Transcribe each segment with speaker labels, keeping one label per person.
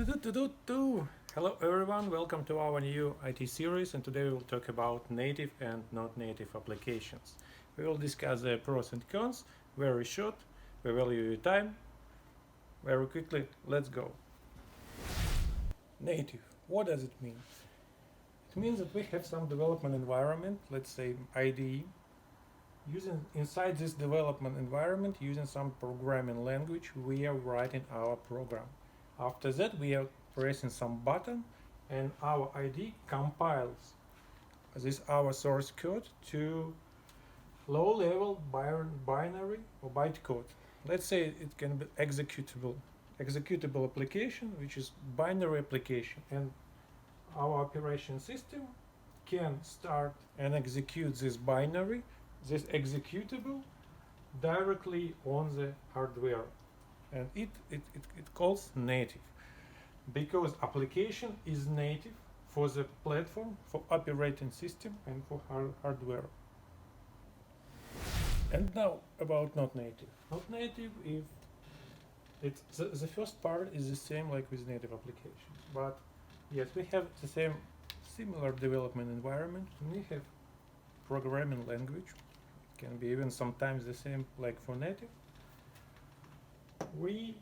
Speaker 1: Do. Hello everyone, welcome to our new IT series, and today we will talk about native and not native applications. We will discuss the pros and cons, very short, we value your time, very quickly, let's go. Native, what does it mean? It means that we have some development environment, let's say IDE, using inside this development environment, using some programming language, we are writing our program. After that, we are pressing some button, and our IDE compiles this our source code to low-level binary or byte-code. Let's say it can be executable application, which is binary application, and our operation system can start and execute this binary, this executable, directly on the hardware, and it calls native, because application is native for the platform, for operating system, and for hardware. And now about not native. Not native, if it's the first part is the same like with native applications, but yes, we have the same similar development environment. We have programming language, can be even sometimes the same like for native. We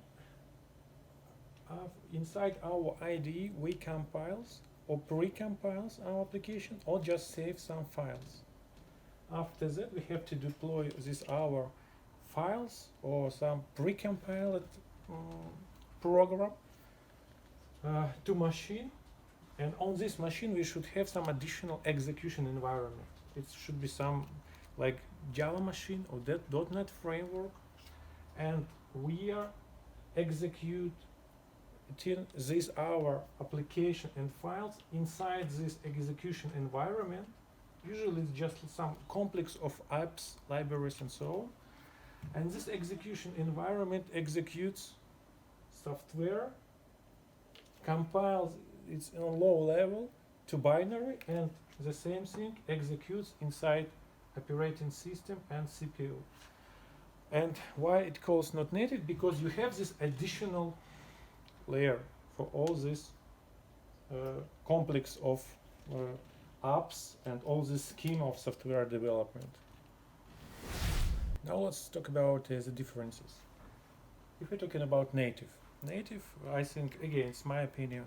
Speaker 1: have inside our IDE, we compiles or pre-compiles our application or just save some files. After that, we have to deploy this our files or some pre-compiled program to machine, and on this machine we should have some additional execution environment. It should be some like Java machine or .NET framework, and we are execute this our application and files inside this execution environment. Usually it's just some complex of apps, libraries, and so on. And this execution environment executes software, compiles it's on low level to binary, and the same thing executes inside operating system and CPU. And why it calls not native? Because you have this additional layer for all this complex of apps and all this scheme of software development. Now let's talk about the differences. If we're talking about native, I think, again, it's my opinion,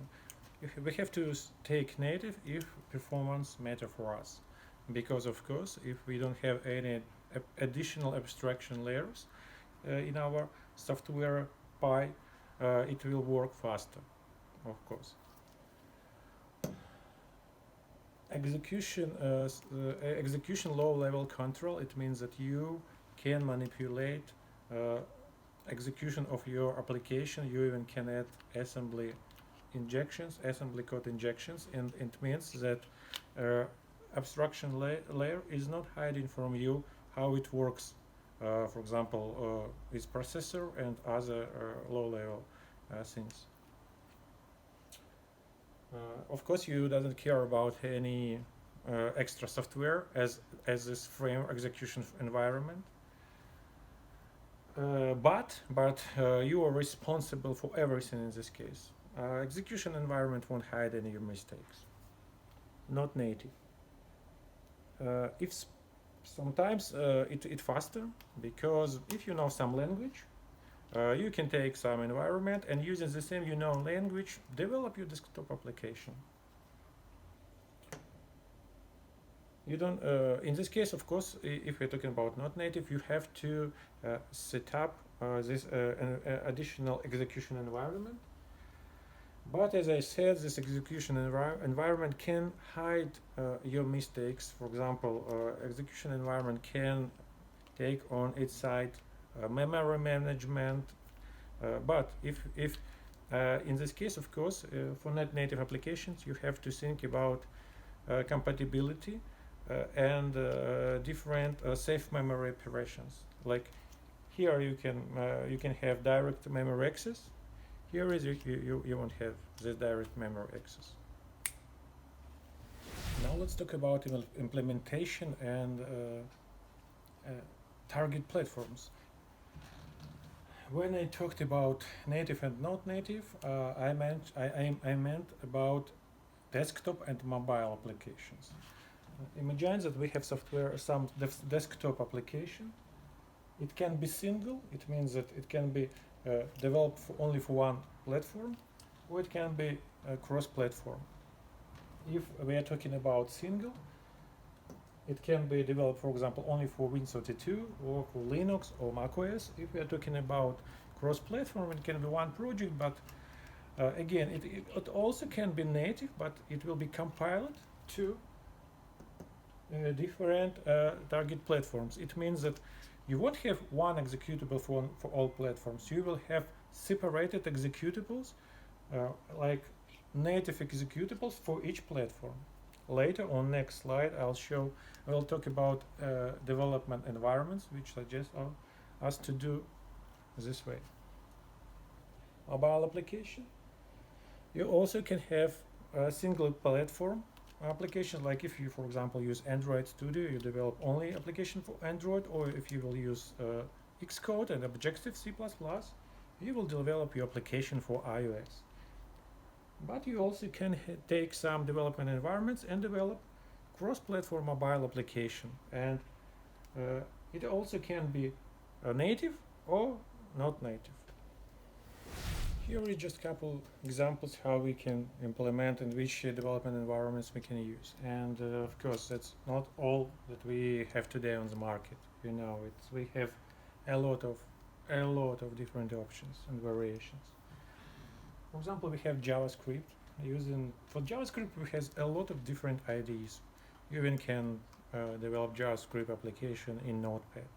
Speaker 1: we have to take native if performance matter for us, because of course if we don't have any additional abstraction layers in our software pie, it will work faster, of course. Execution low-level control, it means that you can manipulate execution of your application. You even can add assembly code injections, and it means that abstraction layer is not hiding from you how it works, for example, with processor and other low-level things. Of course, you doesn't care about any extra software as this frame execution environment, but you are responsible for everything in this case. Execution environment won't hide any of your mistakes. Not native. If sometimes it's faster, because if you know some language, you can take some environment and using the same language, develop your desktop application. You don't. In this case, of course, if we're talking about not native, you have to set up this additional execution environment. But as I said, this execution environment can hide your mistakes. For example, execution environment can take on its side memory management. But if in this case, of course, for not native applications, you have to think about compatibility and different safe memory operations. Like here, you can have direct memory access. Here is you won't have this direct memory access. Now let's talk about implementation and target platforms. When I talked about native and not native, I meant about desktop and mobile applications. Imagine that we have some desktop application. It can be single. It means that it can be developed only for one platform, or it can be cross-platform. If we are talking about single, it can be developed, for example, only for Windows 32 or for Linux or macOS. If we are talking about cross-platform, it can be one project, but again, it also can be native, but it will be compiled to different target platforms. It means that you won't have one executable for all platforms. You will have separated executables, like native executables for each platform. Later on next slide we'll talk about development environments, which suggest us to do this way. Mobile application. You also can have a single platform applications, like if you, for example, use Android Studio, you develop only application for Android, or if you will use Xcode and Objective-C++, you will develop your application for iOS. But you also can take some development environments and develop cross-platform mobile application, and it also can be native or not native. Here are just a couple examples how we can implement and which development environments we can use. And of course, that's not all that we have today on the market. You know, we have a lot of different options and variations. For example, we have JavaScript. For JavaScript, we have a lot of different IDEs. You even can develop JavaScript application in Notepad.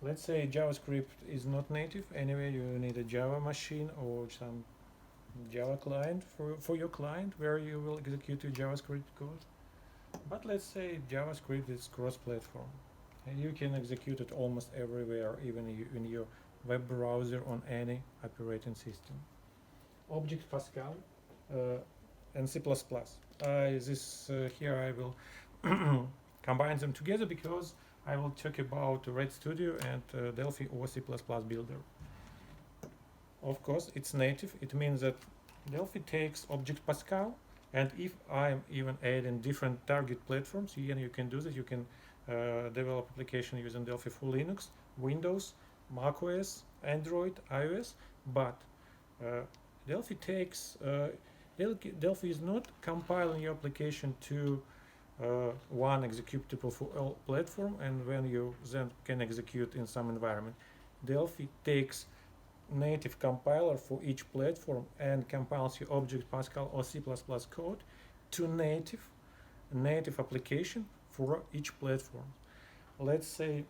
Speaker 1: Let's say JavaScript is not native. Anyway, you need a Java machine or some Java client for your client where you will execute your JavaScript code. But let's say JavaScript is cross-platform, and you can execute it almost everywhere, even in your web browser on any operating system. Object Pascal and C++. Here I will combine them together because I will talk about Red Studio and Delphi or C++ Builder. Of course, it's native. It means that Delphi takes Object Pascal, and if I'm even adding different target platforms, you can do that. You can develop application using Delphi for Linux, Windows, macOS, Android, iOS, but Delphi is not compiling your application to one executable for all platform, and when you then can execute in some environment. Delphi takes native compiler for each platform and compiles your Object Pascal or C++ code to native application for each platform. Let's say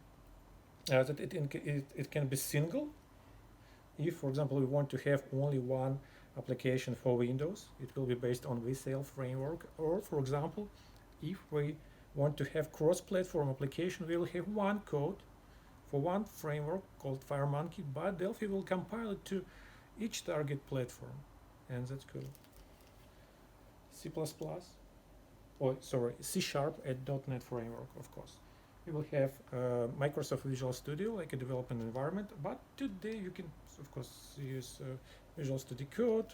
Speaker 1: that it can be single. If, for example, we want to have only one application for Windows, it will be based on VCL framework. Or, for example, if we want to have cross-platform application, we will have one code for one framework called FireMonkey, but Delphi will compile it to each target platform, and that's cool. C++, C# and .NET framework, of course. We will have Microsoft Visual Studio, like a development environment, but today you can, of course, use Visual Studio Code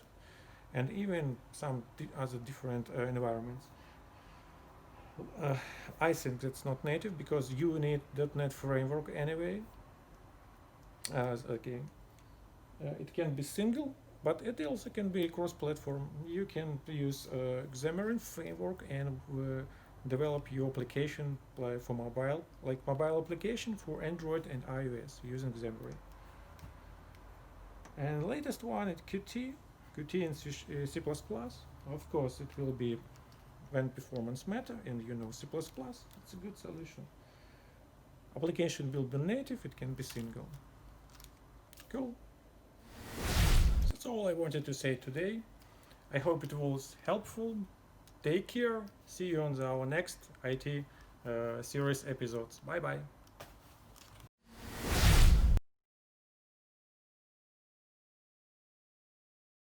Speaker 1: and even some other different environments. I think that's not native because you need .NET framework anyway. It can be single, but it also can be cross-platform. You can use Xamarin framework and develop your application for mobile, like mobile application for Android and iOS using Xamarin. And latest one is Qt in C++. Of course, it will be when performance matter, and you know C++, it's a good solution. Application will be native, it can be single. Cool. That's all I wanted to say today. I hope it was helpful. Take care. See you on our next IT series episodes. Bye bye.